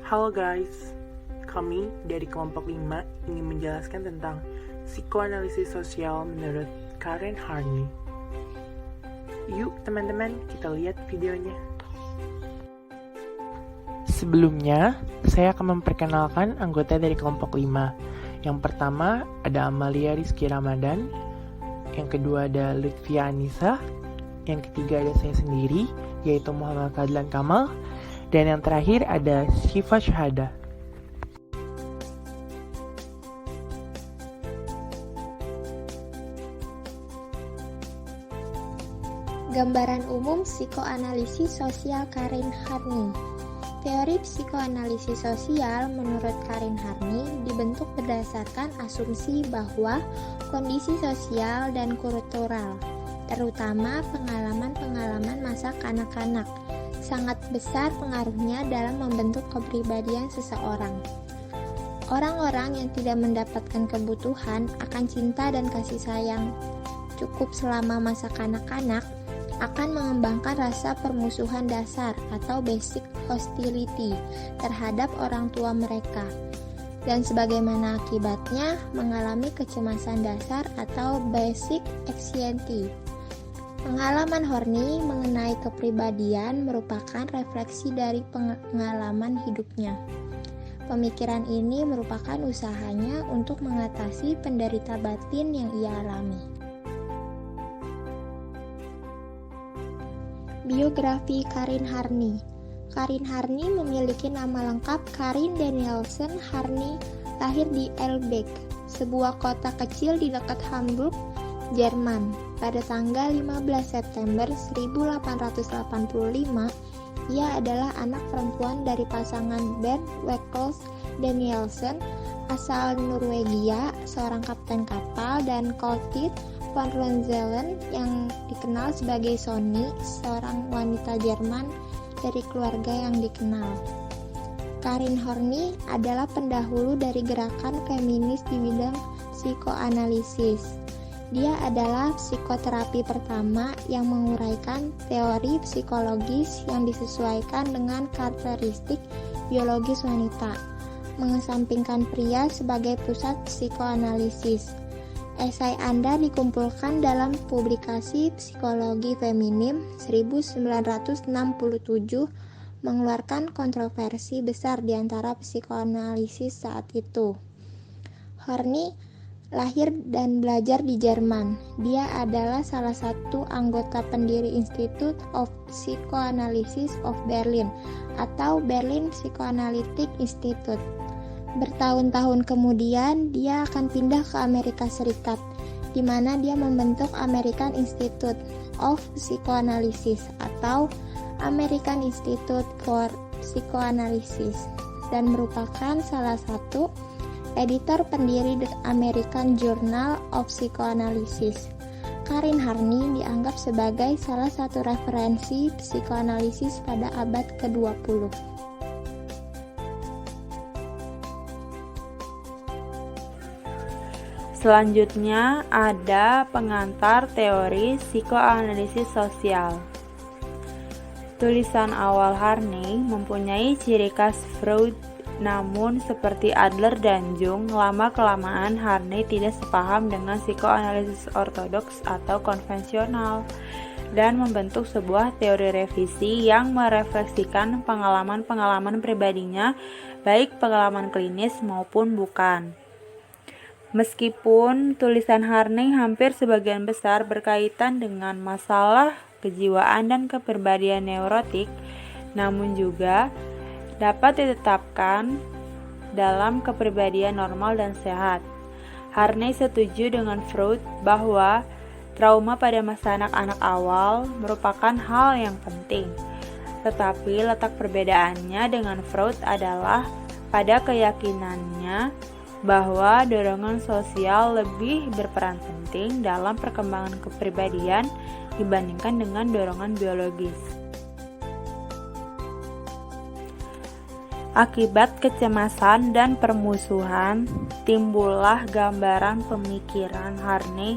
Halo guys, kami dari kelompok 5 ingin menjelaskan tentang psikoanalisis sosial menurut Karen Harney. Yuk teman-teman, kita lihat videonya. Sebelumnya, saya akan memperkenalkan anggota dari kelompok 5. Yang pertama ada Amalia Rizky Ramadan, yang kedua ada Lutfia Anissa, yang ketiga ada saya sendiri, yaitu Muhammad Fadlan Kamal, dan yang terakhir ada Syifa Syahada. Gambaran umum psikoanalisis sosial Karen Harney. Teori psikoanalisis sosial menurut Karen Harney dibentuk berdasarkan asumsi bahwa kondisi sosial dan kultural, terutama pengalaman-pengalaman masa kanak-kanak, sangat besar pengaruhnya dalam membentuk kepribadian seseorang. Orang-orang yang tidak mendapatkan kebutuhan akan cinta dan kasih sayang cukup selama masa kanak-kanak akan mengembangkan rasa permusuhan dasar atau basic hostility terhadap orang tua mereka, dan sebagaimana akibatnya mengalami kecemasan dasar atau basic anxiety. Pengalaman Harney mengenai kepribadian merupakan refleksi dari pengalaman hidupnya. Pemikiran ini merupakan usahanya untuk mengatasi penderita batin yang ia alami. Biografi Karen Harney. Karen Harney memiliki nama lengkap Karin Danielsen Harney, lahir di Elbeck, sebuah kota kecil di dekat Hamburg, Jerman, pada tanggal 15 September 1885. Ia adalah anak perempuan dari pasangan Bernd Weckels Danielsen, asal Norwegia, seorang kapten kapal, dan Clotilde van Ronselen yang dikenal sebagai Sonny, seorang wanita Jerman dari keluarga yang dikenal. Karen Harney adalah pendahulu dari gerakan feminis di bidang psikoanalisis. Dia adalah psikoterapi pertama yang menguraikan teori psikologis yang disesuaikan dengan karakteristik biologis wanita, mengesampingkan pria sebagai pusat psikoanalisis. Esai Anda dikumpulkan dalam publikasi Psikologi Feminim 1967, mengeluarkan kontroversi besar di antara psikoanalisis saat itu. Harney lahir dan belajar di Jerman. Dia adalah salah satu anggota pendiri Institute of Psychoanalysis of Berlin atau Berlin Psychoanalytic Institute. Bertahun-tahun kemudian, dia akan pindah ke Amerika Serikat, di mana dia membentuk American Institute of Psychoanalysis atau American Institute for Psychoanalysis, dan merupakan salah satu editor pendiri The American Journal of Psychoanalysis. Karen Harney dianggap sebagai salah satu referensi psikoanalisis pada abad ke-20. Selanjutnya ada pengantar teori psikoanalisis sosial. Tulisan awal Harney mempunyai ciri khas Freud, namun seperti Adler dan Jung, lama-kelamaan Harney tidak sepaham dengan psikoanalisis ortodoks atau konvensional dan membentuk sebuah teori revisi yang merefleksikan pengalaman-pengalaman pribadinya, baik pengalaman klinis maupun bukan. Meskipun tulisan Harney hampir sebagian besar berkaitan dengan masalah kejiwaan dan kepribadian neurotik, namun juga dapat ditetapkan dalam kepribadian normal dan sehat. Harney setuju dengan Freud bahwa trauma pada masa anak-anak awal merupakan hal yang penting, tetapi letak perbedaannya dengan Freud adalah pada keyakinannya bahwa dorongan sosial lebih berperan penting dalam perkembangan kepribadian dibandingkan dengan dorongan biologis. Akibat kecemasan dan permusuhan, timbullah gambaran pemikiran Harney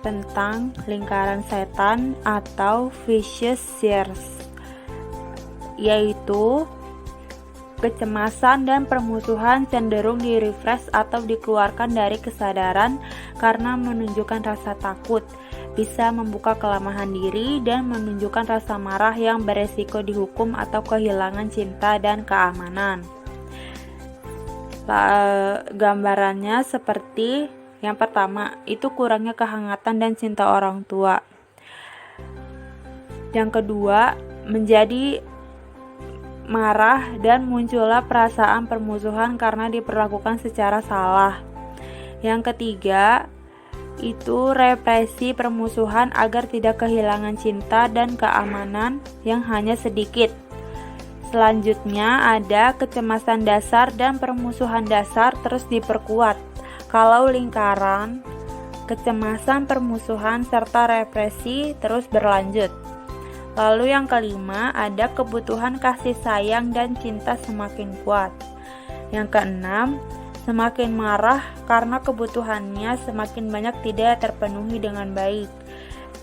tentang lingkaran setan atau vicious circle, yaitu kecemasan dan permusuhan cenderung di-repress atau dikeluarkan dari kesadaran karena menunjukkan rasa takut, bisa membuka kelemahan diri, dan menunjukkan rasa marah yang beresiko dihukum atau kehilangan cinta dan keamanan. Gambarannya seperti yang pertama, itu kurangnya kehangatan dan cinta orang tua. Yang kedua, menjadi marah dan muncullah perasaan permusuhan karena diperlakukan secara salah. Yang ketiga, itu represi permusuhan agar tidak kehilangan cinta dan keamanan yang hanya sedikit. Selanjutnya ada kecemasan dasar dan permusuhan dasar terus diperkuat kalau lingkaran kecemasan, permusuhan, serta represi terus berlanjut. Lalu yang kelima, ada kebutuhan kasih sayang dan cinta semakin kuat. Yang keenam, semakin marah karena kebutuhannya semakin banyak tidak terpenuhi dengan baik.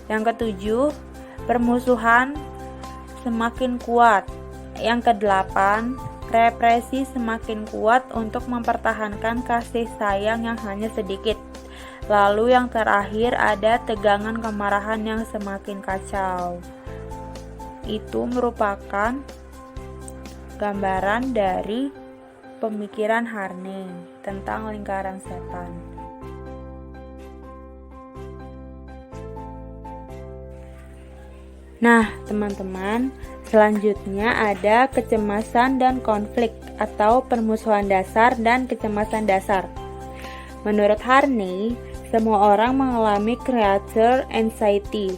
Yang ketujuh, permusuhan semakin kuat. Yang kedelapan, represi semakin kuat untuk mempertahankan kasih sayang yang hanya sedikit. Lalu yang terakhir, ada tegangan kemarahan yang semakin kacau. Itu merupakan gambaran dari pemikiran Harney tentang lingkaran setan. Nah, teman-teman, selanjutnya ada kecemasan dan konflik atau permusuhan dasar dan kecemasan dasar. Menurut Harney, semua orang mengalami creature anxiety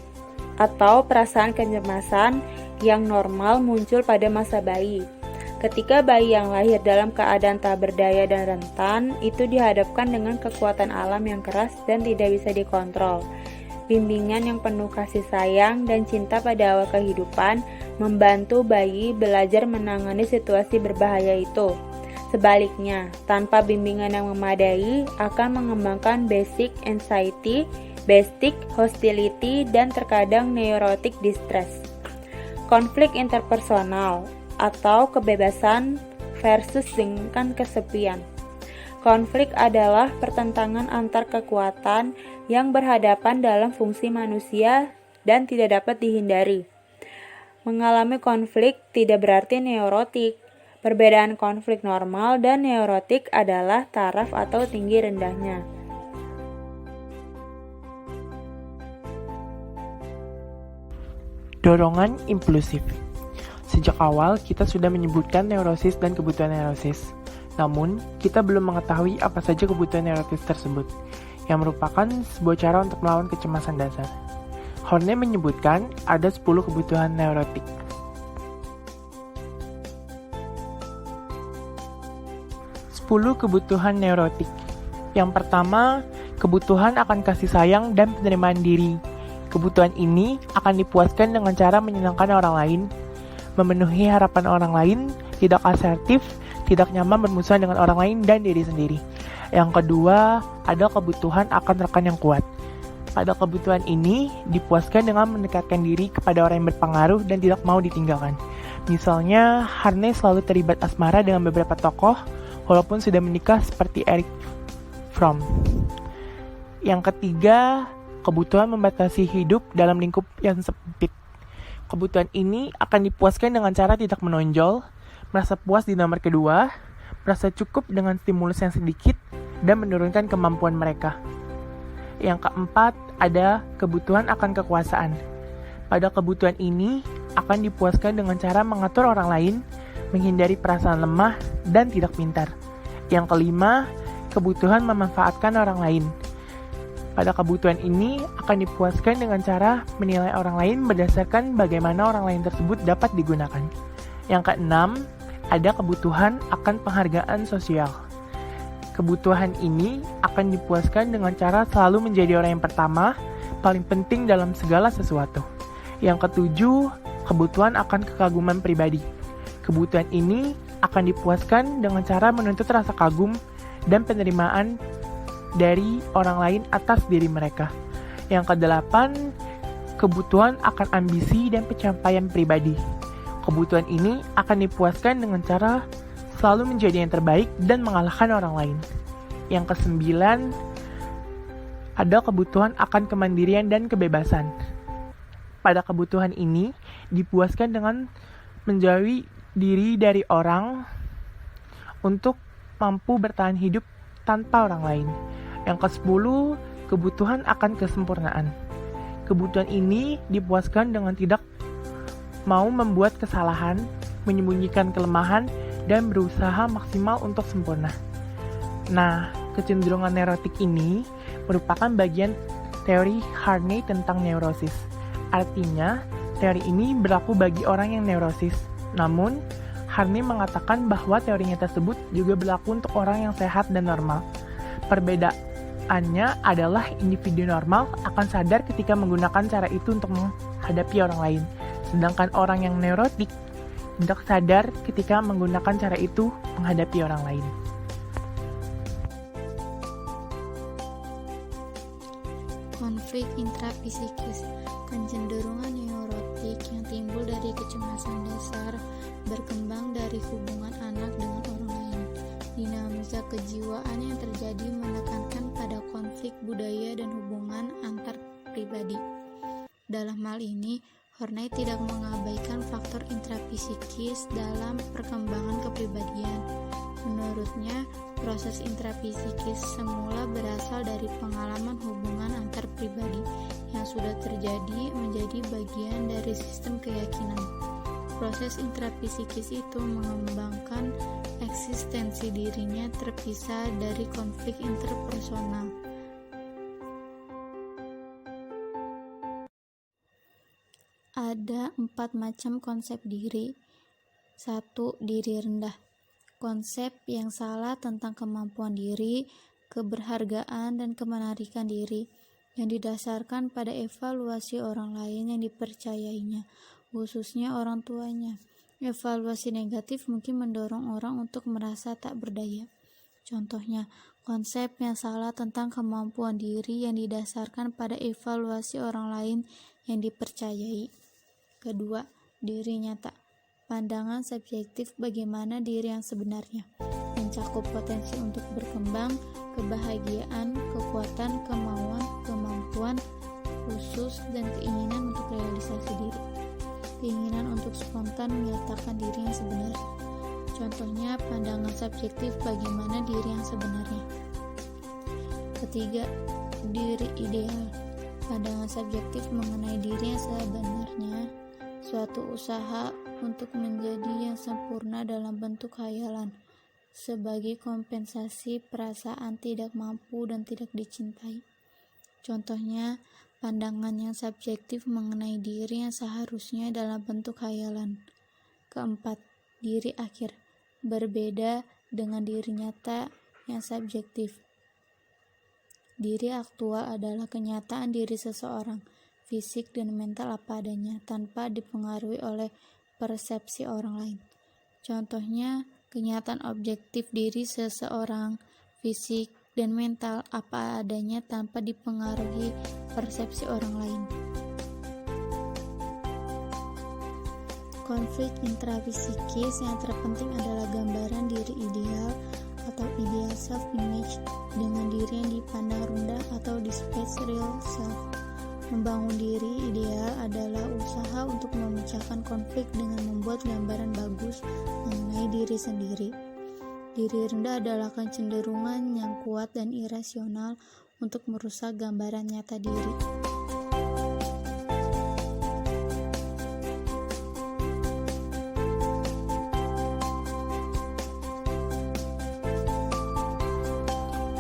atau perasaan kecemasan yang normal muncul pada masa bayi. Ketika bayi yang lahir dalam keadaan tak berdaya dan rentan, itu dihadapkan dengan kekuatan alam yang keras dan tidak bisa dikontrol. Bimbingan yang penuh kasih sayang dan cinta pada awal kehidupan membantu bayi belajar menangani situasi berbahaya itu. Sebaliknya, tanpa bimbingan yang memadai akan mengembangkan basic anxiety, basic hostility, dan terkadang neurotic distress. Konflik interpersonal atau kebebasan versus dengan kesepian. Konflik adalah pertentangan antar kekuatan yang berhadapan dalam fungsi manusia dan tidak dapat dihindari. Mengalami konflik tidak berarti neurotik. Perbedaan konflik normal dan neurotik adalah taraf atau tinggi rendahnya. Dorongan impulsif. Sejak awal kita sudah menyebutkan neurosis dan kebutuhan neurosis. Namun, kita belum mengetahui apa saja kebutuhan neurotis tersebut, yang merupakan sebuah cara untuk melawan kecemasan dasar. Horne menyebutkan ada 10 kebutuhan neurotik. Kebutuhan neurotik. Yang pertama, kebutuhan akan kasih sayang dan penerimaan diri. Kebutuhan ini akan dipuaskan dengan cara menyenangkan orang lain, memenuhi harapan orang lain, tidak asertif, tidak nyaman bermusuhan dengan orang lain dan diri sendiri. Yang kedua, ada kebutuhan akan rekan yang kuat. Pada kebutuhan ini dipuaskan dengan mendekatkan diri kepada orang yang berpengaruh dan tidak mau ditinggalkan. Misalnya, Harney selalu terlibat asmara dengan beberapa tokoh, walaupun sudah menikah seperti Erich Fromm. Yang ketiga, kebutuhan membatasi hidup dalam lingkup yang sempit. Kebutuhan ini akan dipuaskan dengan cara tidak menonjol, merasa puas di nomor kedua, merasa cukup dengan stimulus yang sedikit, dan menurunkan kemampuan mereka. Yang keempat, ada kebutuhan akan kekuasaan. Pada kebutuhan ini akan dipuaskan dengan cara mengatur orang lain, menghindari perasaan lemah, dan tidak pintar. Yang kelima, kebutuhan memanfaatkan orang lain. Pada kebutuhan ini akan dipuaskan dengan cara menilai orang lain berdasarkan bagaimana orang lain tersebut dapat digunakan. Yang keenam, ada kebutuhan akan penghargaan sosial. Kebutuhan ini akan dipuaskan dengan cara selalu menjadi orang yang pertama, paling penting dalam segala sesuatu. Yang ketujuh, kebutuhan akan kekaguman pribadi. Kebutuhan ini akan dipuaskan dengan cara menuntut rasa kagum dan penerimaan dari orang lain atas diri mereka. Yang kedelapan, kebutuhan akan ambisi dan pencapaian pribadi. Kebutuhan ini akan dipuaskan dengan cara selalu menjadi yang terbaik dan mengalahkan orang lain. Yang kesembilan, ada kebutuhan akan kemandirian dan kebebasan. Pada kebutuhan ini dipuaskan dengan menjauhi diri dari orang untuk mampu bertahan hidup tanpa orang lain. Yang ke-10, kebutuhan akan kesempurnaan. Kebutuhan ini dipuaskan dengan tidak mau membuat kesalahan, menyembunyikan kelemahan, dan berusaha maksimal untuk sempurna. Nah, kecenderungan neurotik ini merupakan bagian teori Harney tentang neurosis. Artinya, teori ini berlaku bagi orang yang neurosis. Namun, Harney mengatakan bahwa teorinya tersebut juga berlaku untuk orang yang sehat dan normal. Perbedaannya adalah individu normal akan sadar ketika menggunakan cara itu untuk menghadapi orang lain. Sedangkan orang yang neurotik tidak sadar ketika menggunakan cara itu menghadapi orang lain. Konflik intrapsikis, kecenderungan neurotik yang timbul dari kecemasan dasar, berkembang dari hubungan anak dengan orang lain. Dinamika kejiwaan yang terjadi menekankan pada konflik budaya dan hubungan antar pribadi. Dalam hal ini, Horney tidak mengabaikan faktor intrapsikis dalam perkembangan kepribadian. Menurutnya, proses intrapsikis semula berasal dari pengalaman hubungan antar pribadi yang sudah terjadi menjadi bagian dari sistem keyakinan. Proses intrapsikis itu mengembangkan eksistensi dirinya terpisah dari konflik interpersonal. Ada 4 macam konsep diri. 1. Diri rendah. Konsep yang salah tentang kemampuan diri, keberhargaan, dan kemenarikan diri yang didasarkan pada evaluasi orang lain yang dipercayainya, khususnya orang tuanya. Evaluasi negatif mungkin mendorong orang untuk merasa tak berdaya. Contohnya, konsep yang salah tentang kemampuan diri yang didasarkan pada evaluasi orang lain yang dipercayai. Kedua, diri nyata. Pandangan subjektif bagaimana diri yang sebenarnya, mencakup potensi untuk berkembang, kebahagiaan, kekuatan, kemauan, kemampuan khusus, dan keinginan untuk realisasi diri. Keinginan untuk spontan menyatakan diri yang sebenarnya. Contohnya, pandangan subjektif bagaimana diri yang sebenarnya. Ketiga, diri ideal. Pandangan subjektif mengenai diri yang sebenarnya, suatu usaha untuk menjadi yang sempurna dalam bentuk khayalan, sebagai kompensasi perasaan tidak mampu dan tidak dicintai. Contohnya, pandangan yang subjektif mengenai diri yang seharusnya dalam bentuk khayalan. Keempat, diri akhir. Berbeda dengan diri nyata yang subjektif. Diri aktual adalah kenyataan diri seseorang, fisik dan mental apa adanya, tanpa dipengaruhi oleh persepsi orang lain. Contohnya, kenyataan objektif diri seseorang, fisik dan mental apa adanya tanpa dipengaruhi persepsi orang lain. Konflik intrapsikis yang terpenting adalah gambaran diri ideal atau ideal self-image dengan diri yang dipandang rendah atau disguised real self. Membangun diri ideal adalah usaha untuk memecahkan konflik dengan membuat gambaran bagus mengenai diri sendiri. Diri rendah adalah kecenderungan yang kuat dan irasional untuk merusak gambaran nyata diri.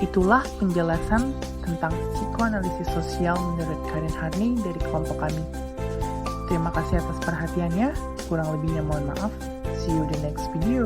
Itulah penjelasan tentang psikoanalisis sosial menurut Karen Harney dari kelompok kami. Terima kasih atas perhatiannya. Kurang lebihnya mohon maaf. See you in the next video.